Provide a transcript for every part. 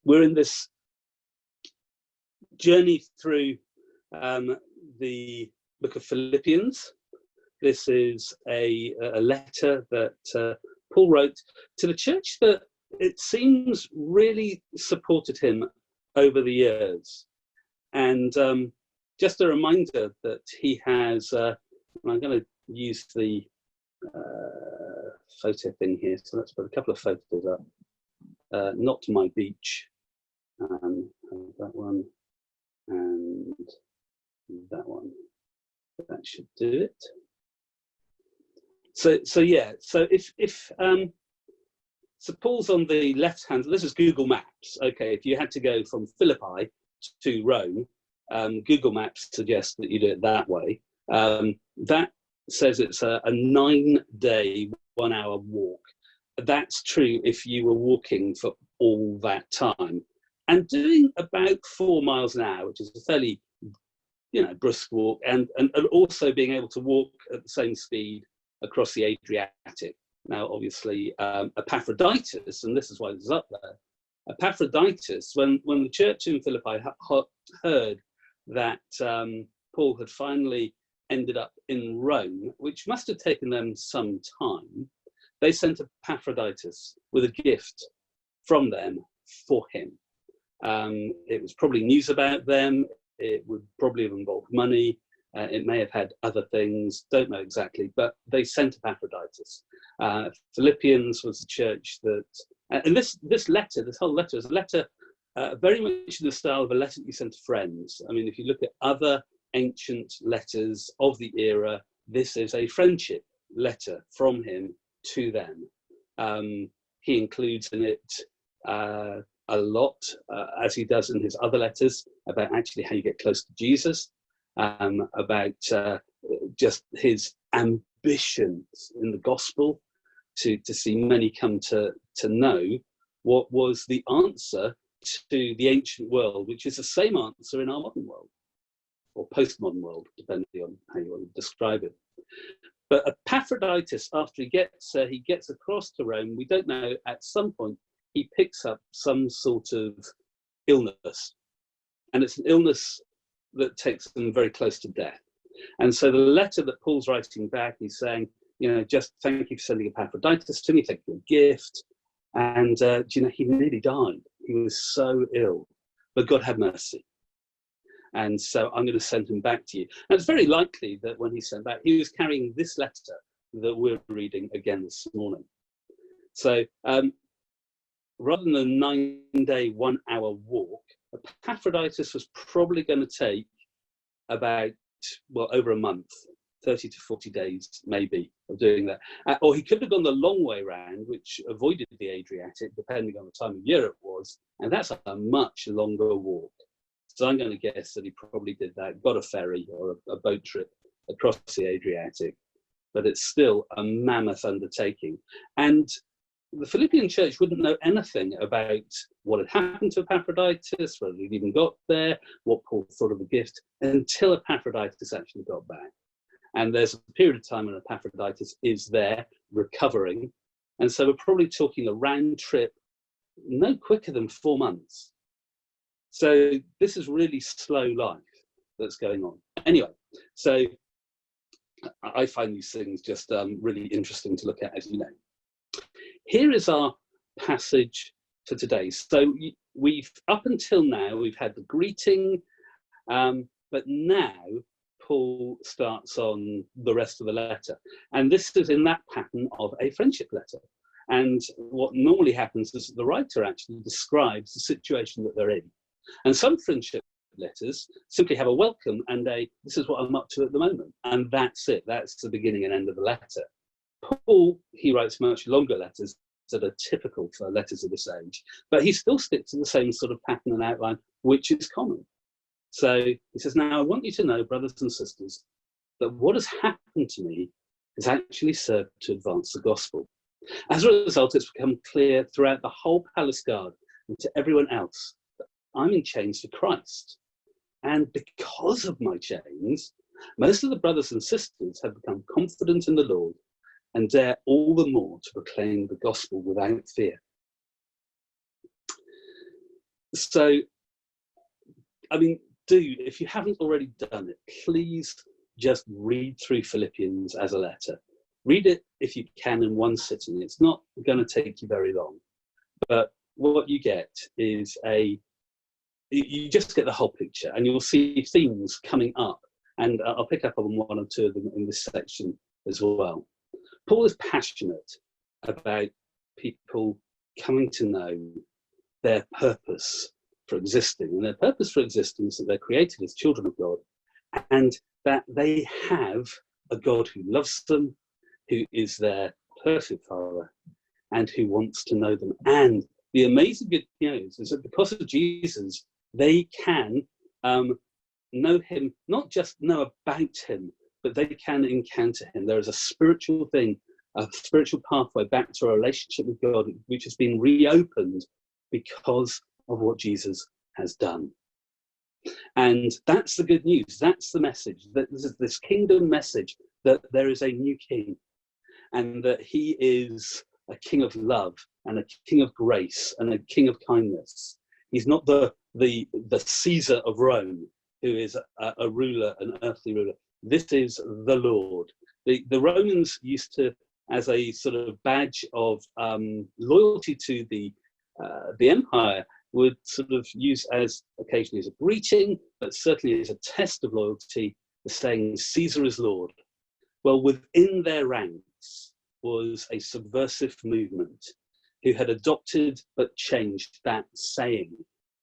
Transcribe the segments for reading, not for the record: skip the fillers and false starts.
we're in this journey through the book of Philippians. This is a letter that Paul wrote to the church that it seems really supported him over the years. And just a reminder that he has, I'm going to use the photo thing here, so let's put a couple of photos up. Not my beach, that one, and that one. That should do it. So yeah, so so Paul's on the left hand, this is Google Maps. Okay, if you had to go from Philippi to Rome, Google Maps suggests that you do it that way. That says it's a 9-day, 1-hour walk. That's true if you were walking for all that time. And doing about 4 miles an hour, which is a fairly, brisk walk, and also being able to walk at the same speed across the Adriatic. Now, obviously, Epaphroditus, and this is why this is up there, Epaphroditus, when the church in Philippi heard that Paul had finally ended up in Rome, which must have taken them some time, they sent Epaphroditus with a gift from them for him. It was probably news about them. It would probably have involved money. It may have had other things, don't know exactly, but they sent Epaphroditus. Philippians was a church that, and this whole letter is a letter very much in the style of a letter you send to friends. I mean, if you look at other ancient letters of the era, this is a friendship letter from him to them. He includes in it a lot, as he does in his other letters, about actually how you get close to Jesus, about just his ambitions in the gospel to see many come to know what was the answer to the ancient world, which is the same answer in our modern world, or postmodern world, depending on how you want to describe it. But Epaphroditus, after he gets across to Rome, we don't know, at some point, he picks up some sort of illness. And it's an illness that takes them very close to death. And so the letter that Paul's writing back, he's saying, just thank you for sending Epaphroditus to me, thank you for the gift. And, he nearly died. He was so ill, but God had mercy. And so I'm going to send him back to you. And it's very likely that when he sent back, he was carrying this letter that we're reading again this morning. So rather than a 9-day, 1-hour walk, Epaphroditus was probably going to take about, over a month, 30 to 40 days maybe of doing that. Or he could have gone the long way round, which avoided the Adriatic, depending on the time of year it was. And that's a much longer walk. So I'm going to guess that he probably did that, got a ferry or a boat trip across the Adriatic. But it's still a mammoth undertaking. And the Philippian church wouldn't know anything about what had happened to Epaphroditus, whether he'd even got there, what Paul thought of the gift, until Epaphroditus actually got back. And there's a period of time when Epaphroditus is there recovering. And so we're probably talking a round trip, no quicker than 4 months. So this is really slow life that's going on. Anyway, so I find these things just really interesting to look at, as you know. Here is our passage for today. So we've, up until now, we've had the greeting, but now Paul starts on the rest of the letter. And this is in that pattern of a friendship letter. And what normally happens is that the writer actually describes the situation that they're in. And some friendship letters simply have a welcome and this is what I'm up to at the moment. And that's it. That's the beginning and end of the letter. Paul, he writes much longer letters that are typical for letters of this age, but he still sticks to the same sort of pattern and outline, which is common. So he says, now I want you to know, brothers and sisters, that what has happened to me has actually served to advance the gospel. As a result, it's become clear throughout the whole palace guard and to everyone else that I'm in chains for Christ. And because of my chains, most of the brothers and sisters have become confident in the Lord and dare all the more to proclaim the gospel without fear. So, I mean, if you haven't already done it, please just read through Philippians as a letter. Read it if you can in one sitting. It's not going to take you very long. But what you get is you just get the whole picture, and you'll see themes coming up. And I'll pick up on one or two of them in this section as well. Paul is passionate about people coming to know their purpose for existing. And their purpose for existing is that they're created as children of God, and that they have a God who loves them, who is their perfect Father, and who wants to know them. And the amazing good news is that because of Jesus, they can know him, not just know about him, but they can encounter him. There is a spiritual thing, a spiritual pathway back to a relationship with God, which has been reopened because of what Jesus has done. And that's the good news. That's the message. That this kingdom message, that there is a new king, and that he is a king of love and a king of grace and a king of kindness. He's not the Caesar of Rome, who is a ruler, an earthly ruler. This is the Lord. The Romans used to, as a sort of badge of loyalty to the empire, would sort of use as occasionally as a greeting, but certainly as a test of loyalty, the saying, Caesar is Lord. Well, within their ranks was a subversive movement who had adopted but changed that saying.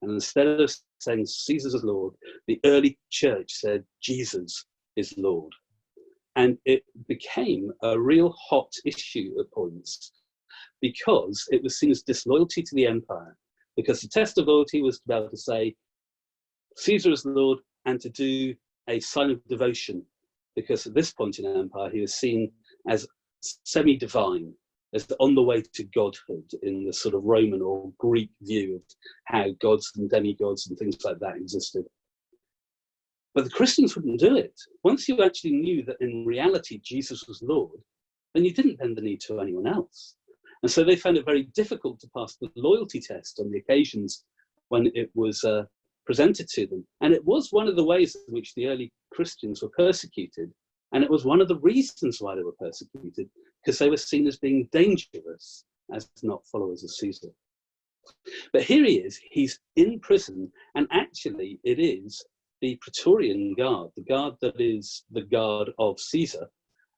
And instead of saying Caesar is Lord, the early church said Jesus is Lord. And it became a real hot issue at points because it was seen as disloyalty to the empire. Because the test of loyalty was to be able to say Caesar is Lord and to do a sign of devotion. Because at this point in empire, he was seen as semi-divine, as on the way to godhood in the sort of Roman or Greek view of how gods and demigods and things like that existed. But the Christians wouldn't do it. Once you actually knew that in reality Jesus was Lord, then you didn't bend the knee to anyone else. And so they found it very difficult to pass the loyalty test on the occasions when it was presented to them. And it was one of the ways in which the early Christians were persecuted. And it was one of the reasons why they were persecuted, because they were seen as being dangerous as not followers of Caesar. But here he is, he's in prison, and actually it is the Praetorian Guard, the guard that is the guard of Caesar,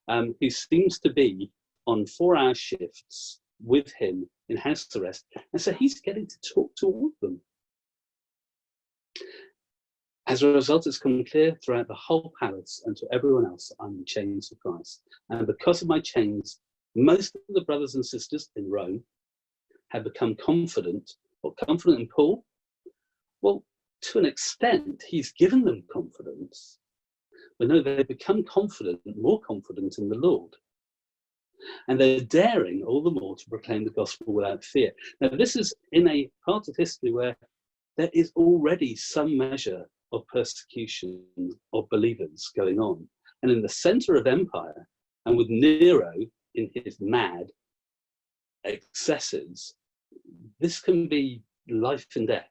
who seems to be on 4-hour shifts with him in house arrest. And so he's getting to talk to all of them. As a result, it's come clear throughout the whole palace and to everyone else I'm in chains for Christ. And because of my chains, most of the brothers and sisters in Rome have become confident. Or confident in Paul? Well, to an extent, he's given them confidence. But no, they've become confident, more confident in the Lord. And they're daring all the more to proclaim the gospel without fear. Now, this is in a part of history where there is already some measure of persecution of believers going on. And in the center of empire, and with Nero in his mad excesses, this can be life and death.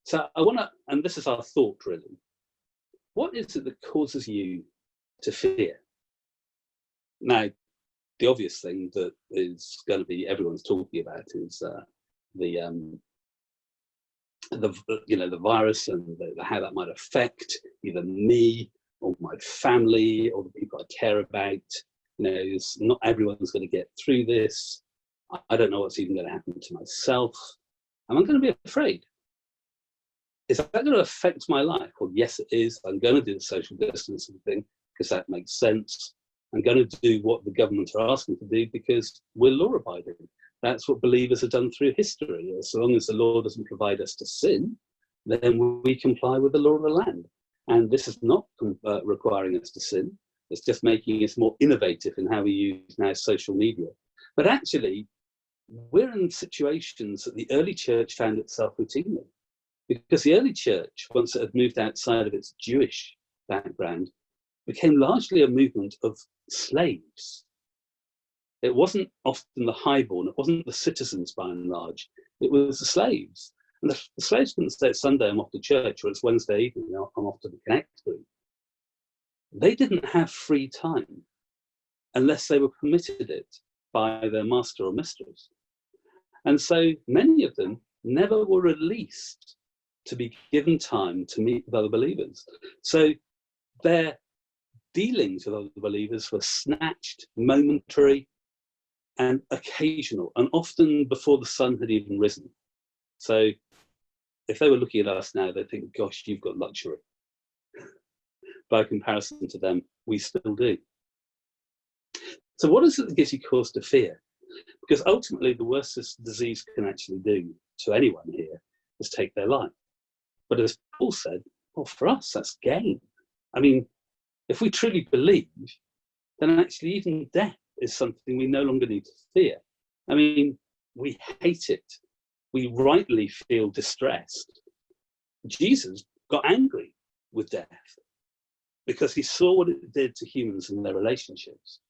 So I want to, and this is our thought really, what is it that causes you to fear? Now, the obvious thing that is going to be everyone's talking about is the virus and how that might affect either me or my family or the people I care about. Not everyone's going to get through this. I don't know what's even going to happen to myself. Am I going to be afraid? Is that going to affect my life? Well, yes, it is. I'm going to do the social distancing thing because that makes sense. I'm going to do what the government are asking to do because we're law-abiding. That's what believers have done through history. As long as the law doesn't provide us to sin, then we comply with the law of the land. And this is not requiring us to sin. It's just making us more innovative in how we use now social media. But actually, we're in situations that the early church found itself routinely. Because the early church, once it had moved outside of its Jewish background, became largely a movement of slaves. It wasn't often the highborn, it wasn't the citizens by and large. It was the slaves. And the slaves couldn't say it's Sunday, I'm off to church, or it's Wednesday evening, I'm off to the Connect group. They didn't have free time unless they were permitted it by their master or mistress. And so many of them never were released to be given time to meet with other believers. So their dealings with other believers were snatched, momentary, and occasional, and often before the sun had even risen. So if they were looking at us now, they'd think, gosh, you've got luxury. By comparison to them, we still do. So what is it that gives you cause to fear? Because ultimately, the worst this disease can actually do to anyone here is take their life. But as Paul said, well, for us, that's gain. I mean, if we truly believe, then actually even death is something we no longer need to fear. I mean, we hate it. We rightly feel distressed. Jesus got angry with death because he saw what it did to humans and their relationships.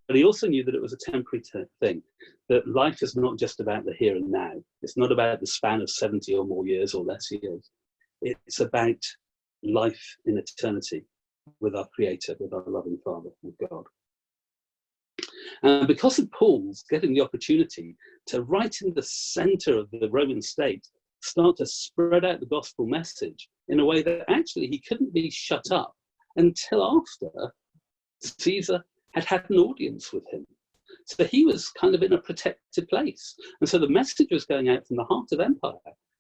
But he also knew that it was a temporary thing, that life is not just about the here and now. It's not about the span of 70 or more years or less years. It's about life in eternity with our Creator, with our loving Father, with God. And because of Paul's getting the opportunity to, right in the center of the Roman state, start to spread out the gospel message in a way that actually he couldn't be shut up until after Caesar had had an audience with him. So he was kind of in a protected place. And so the message was going out from the heart of empire.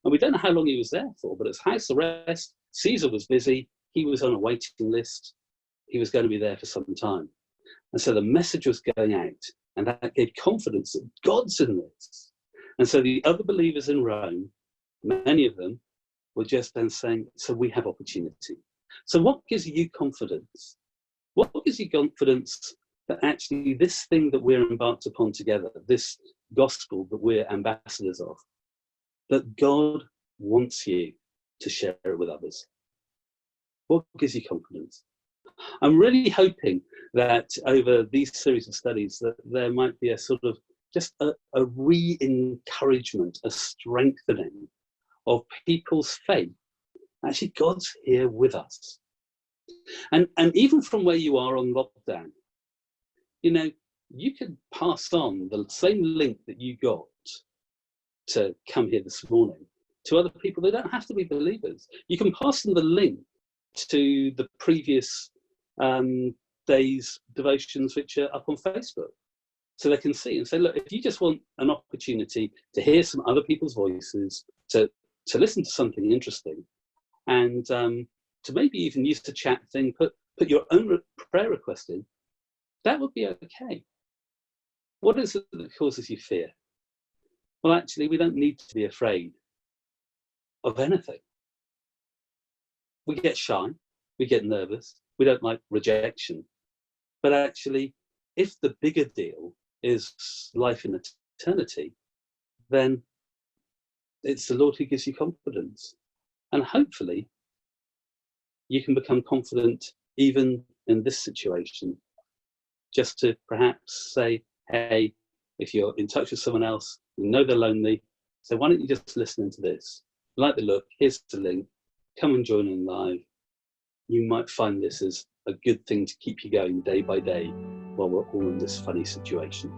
And we don't know how long he was there for, but it's house arrest. Caesar was busy. He was on a waiting list. He was going to be there for some time. And so the message was going out, and that gave confidence that God's in this. And so the other believers in Rome, many of them, were just then saying, so we have opportunity. So what gives you confidence? What gives you confidence that actually this thing that we're embarked upon together, this gospel that we're ambassadors of, that God wants you to share it with others? What gives you confidence? I'm really hoping that over these series of studies that there might be a sort of just a re-encouragement, a strengthening of people's faith. Actually, God's here with us. And even from where you are on lockdown, you know, you could pass on the same link that you got to come here this morning to other people. They don't have to be believers. You can pass them the link to the previous days' devotions which are up on Facebook, so they can see and say, look, if you just want an opportunity to hear some other people's voices, to listen to something interesting, and to maybe even use the chat thing, put your own prayer request in, that would be okay. What is it that causes you fear? Well, actually, we don't need to be afraid of anything. We get shy, we get nervous, we don't like rejection. But actually, if the bigger deal is life in eternity, then it's the Lord who gives you confidence. And hopefully, you can become confident even in this situation, just to perhaps say, hey, if you're in touch with someone else, you know they're lonely, so why don't you just listen into this? Like the look, here's the link, come and join in live. You might find this as a good thing to keep you going day by day while we're all in this funny situation.